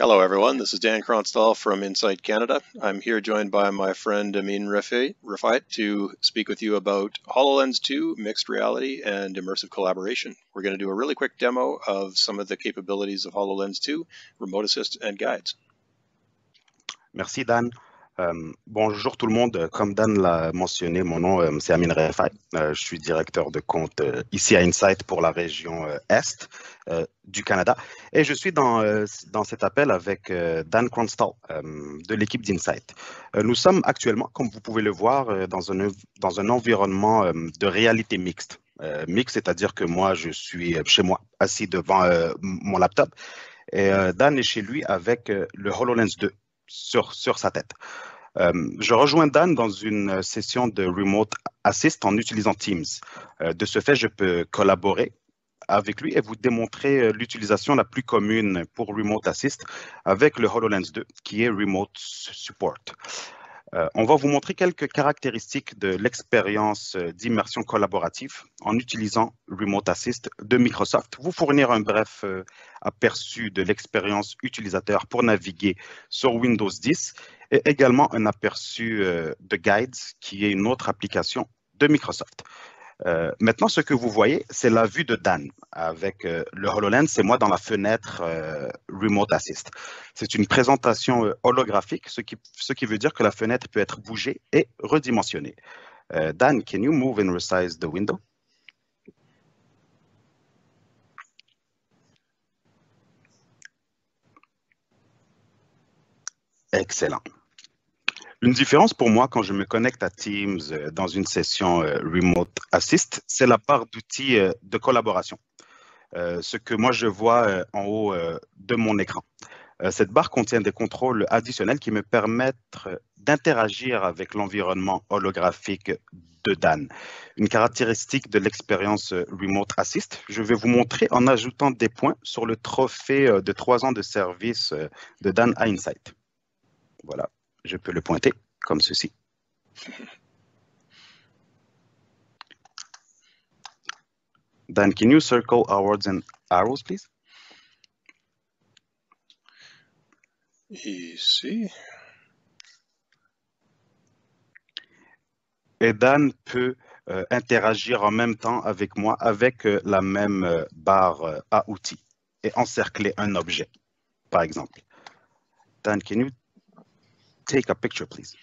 Hello everyone, this is Dan Kronstall from Insight Canada. I'm here joined by my friend Amin Rafait to speak with you about HoloLens 2, mixed reality, and immersive collaboration. We're going to do a really quick demo of some of the capabilities of HoloLens 2, remote assist, and guides. Merci Dan. Bonjour tout le monde. Comme Dan l'a mentionné, mon nom c'est Amin Rafait. Je suis directeur de compte ici à Insight pour la région Est du Canada. Et je suis dans cet appel avec Dan Kronstall de l'équipe d'Insight. Nous sommes actuellement, comme vous pouvez le voir, dans un environnement de réalité mixte. Mixte, c'est-à-dire que moi, je suis chez moi, assis devant mon laptop. Et Dan est chez lui avec le HoloLens 2 sur sa tête. Je rejoins Dan dans une session de Remote Assist en utilisant Teams. De ce fait, je peux collaborer avec lui et vous démontrer l'utilisation la plus commune pour Remote Assist avec le HoloLens 2, qui est Remote Support. On va vous montrer quelques caractéristiques de l'expérience d'immersion collaborative en utilisant Remote Assist de Microsoft. Vous fournir un bref aperçu de l'expérience utilisateur pour naviguer sur Windows 10 et également un aperçu de Guides, qui est une autre application de Microsoft. Maintenant, ce que vous voyez, c'est la vue de Dan avec le HoloLens. C'est moi dans la fenêtre Remote Assist. C'est une présentation holographique, ce qui veut dire que la fenêtre peut être bougée et redimensionnée. Dan, can you move and resize the window? Excellent. Une différence pour moi quand je me connecte à Teams dans une session Remote Assist, c'est la barre d'outils de collaboration. Ce que moi je vois en haut de mon écran. Cette barre contient des contrôles additionnels qui me permettent d'interagir avec l'environnement holographique de Dan. Une caractéristique de l'expérience Remote Assist, je vais vous montrer en ajoutant des points sur le trophée de 3 ans de service de Dan à Insight. Voilà. Je peux le pointer comme ceci. Dan, can you circle awards and arrows, please? Ici. Et Dan peut interagir en même temps avec moi avec la même barre à outils et encercler un objet, par exemple. Dan, can you take a picture, please?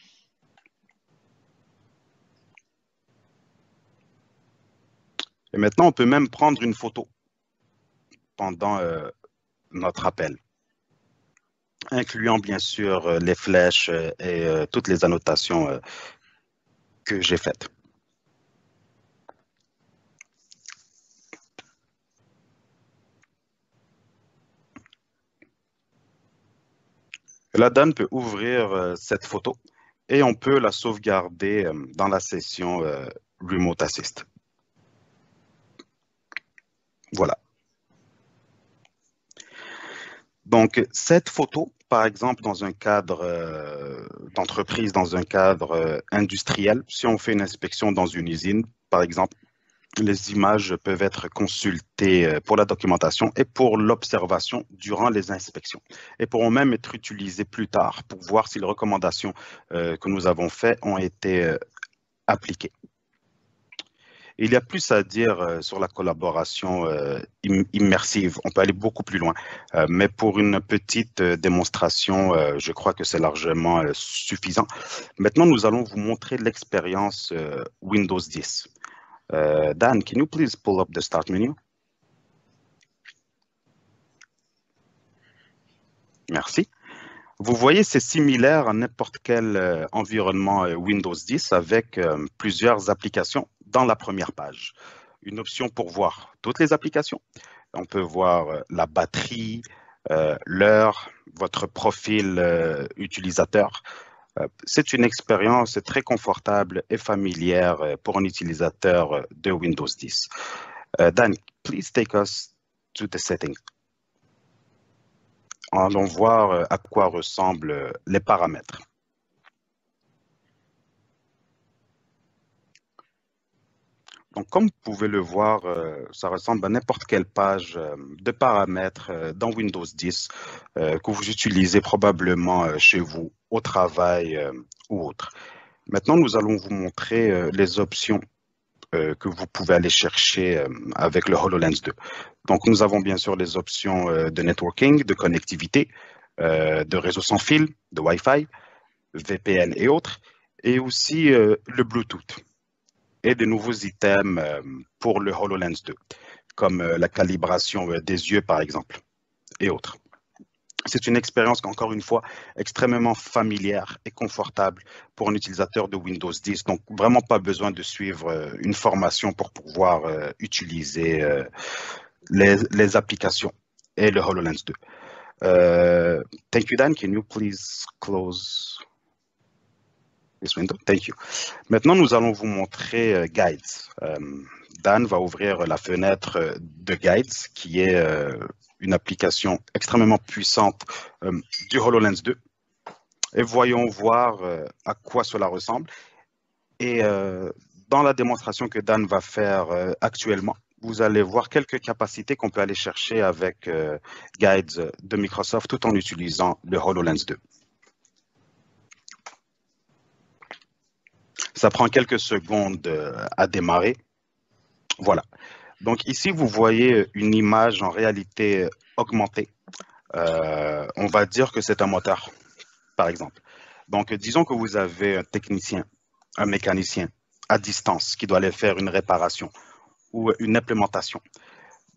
Et maintenant, on peut même prendre une photo pendant notre appel, incluant bien sûr les flèches et toutes les annotations que j'ai faites. Là, Dan peut ouvrir cette photo et on peut la sauvegarder dans la session Remote Assist. Voilà. Donc, cette photo, par exemple, dans un cadre d'entreprise, dans un cadre industriel, si on fait une inspection dans une usine, par exemple, les images peuvent être consultées pour la documentation et pour l'observation durant les inspections. Et pourront même être utilisées plus tard pour voir si les recommandations que nous avons faites ont été appliquées. Il y a plus à dire sur la collaboration immersive. On peut aller beaucoup plus loin. Mais pour une petite démonstration, je crois que c'est largement suffisant. Maintenant, nous allons vous montrer l'expérience Windows 10. Dan, can you please pull up the start menu? Merci. Vous voyez, c'est similaire à n'importe quel environnement Windows 10 avec plusieurs applications dans la première page. Une option pour voir toutes les applications. On peut voir la batterie, l'heure, votre profil utilisateur. C'est une expérience très confortable et familière pour un utilisateur de Windows 10. Dan, please take us to the settings. Allons voir à quoi ressemblent les paramètres. Donc, comme vous pouvez le voir, ça ressemble à n'importe quelle page de paramètres dans Windows 10 que vous utilisez probablement chez vous, au travail ou autre. Maintenant, nous allons vous montrer les options que vous pouvez aller chercher avec le HoloLens 2. Donc, nous avons bien sûr les options de networking, de connectivité, de réseau sans fil, de Wi-Fi, VPN et autres, et aussi le Bluetooth et de nouveaux items pour le HoloLens 2, comme la calibration des yeux, par exemple, et autres. C'est une expérience, encore une fois, extrêmement familière et confortable pour un utilisateur de Windows 10. Donc, vraiment pas besoin de suivre une formation pour pouvoir utiliser les applications et le HoloLens 2. Thank you, Dan. Can you please close this window? Thank you. Maintenant, nous allons vous montrer Guides. Dan va ouvrir la fenêtre de Guides, qui est une application extrêmement puissante du HoloLens 2. Et voyons voir à quoi cela ressemble. Et dans la démonstration que Dan va faire actuellement, vous allez voir quelques capacités qu'on peut aller chercher avec Guides de Microsoft tout en utilisant le HoloLens 2. Ça prend quelques secondes à démarrer. Voilà. Donc ici, vous voyez une image en réalité augmentée. On va dire que c'est un moteur, par exemple. Donc, disons que vous avez un technicien, un mécanicien à distance qui doit aller faire une réparation ou une implémentation.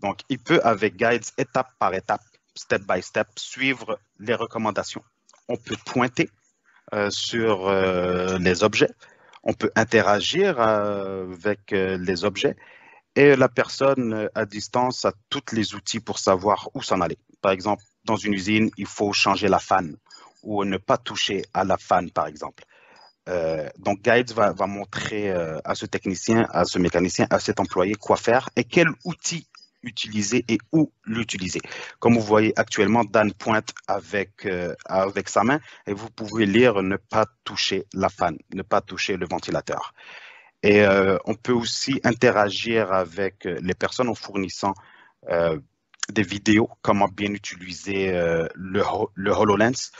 Donc, il peut, avec Guides, étape par étape, step by step, suivre les recommandations. On peut pointer sur les objets. On peut interagir avec les objets. Et la personne à distance a tous les outils pour savoir où s'en aller. Par exemple, dans une usine, il faut changer la fan ou ne pas toucher à la fan, par exemple. Donc, Guides va montrer à ce technicien, à ce mécanicien, à cet employé quoi faire et quel outil utiliser et où l'utiliser. Comme vous voyez actuellement, Dan pointe avec sa main et vous pouvez lire ne pas toucher la fan, ne pas toucher le ventilateur. Et on peut aussi interagir avec les personnes en fournissant des vidéos, comment bien utiliser le HoloLens,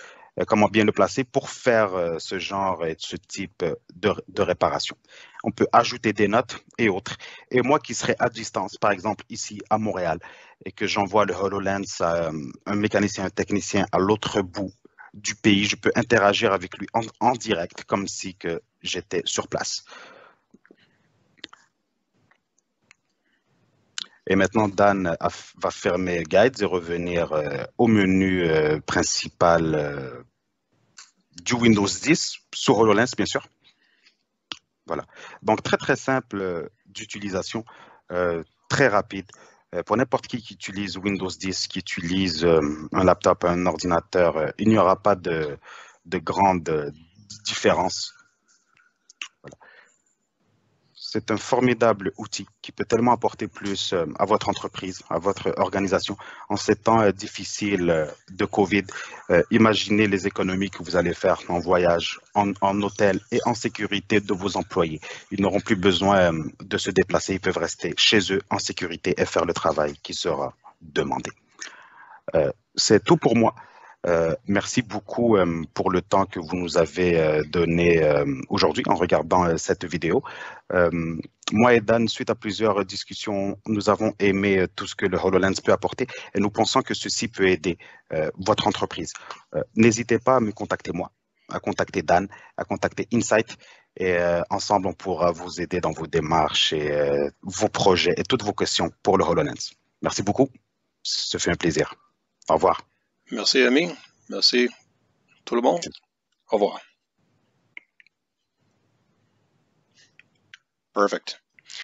comment bien le placer pour faire ce genre et ce type de réparation. On peut ajouter des notes et autres. Et moi qui serais à distance, par exemple ici à Montréal, et que j'envoie le HoloLens à un mécanicien, un technicien à l'autre bout du pays, je peux interagir avec lui en direct, comme si que j'étais sur place. Et maintenant, Dan va fermer Guides et revenir au menu principal du Windows 10 sur HoloLens, bien sûr. Voilà. Donc, très, très simple d'utilisation, très rapide. Pour n'importe qui utilise Windows 10, qui utilise un laptop, un ordinateur, il n'y aura pas de grande différence. Voilà. C'est un formidable outil qui peut tellement apporter plus à votre entreprise, à votre organisation. En ces temps difficiles de COVID, imaginez les économies que vous allez faire en voyage, en hôtel et en sécurité de vos employés. Ils n'auront plus besoin de se déplacer, ils peuvent rester chez eux en sécurité et faire le travail qui sera demandé. C'est tout pour moi. Merci beaucoup pour le temps que vous nous avez donné aujourd'hui en regardant cette vidéo. Moi et Dan, suite à plusieurs discussions, nous avons aimé tout ce que le HoloLens peut apporter et nous pensons que ceci peut aider votre entreprise. N'hésitez pas à me contacter moi, à contacter Dan, à contacter Insight et ensemble on pourra vous aider dans vos démarches et vos projets et toutes vos questions pour le HoloLens. Merci beaucoup, ce fut un plaisir. Au revoir. Merci, Ami. Merci, tout le monde. Au revoir. Perfect.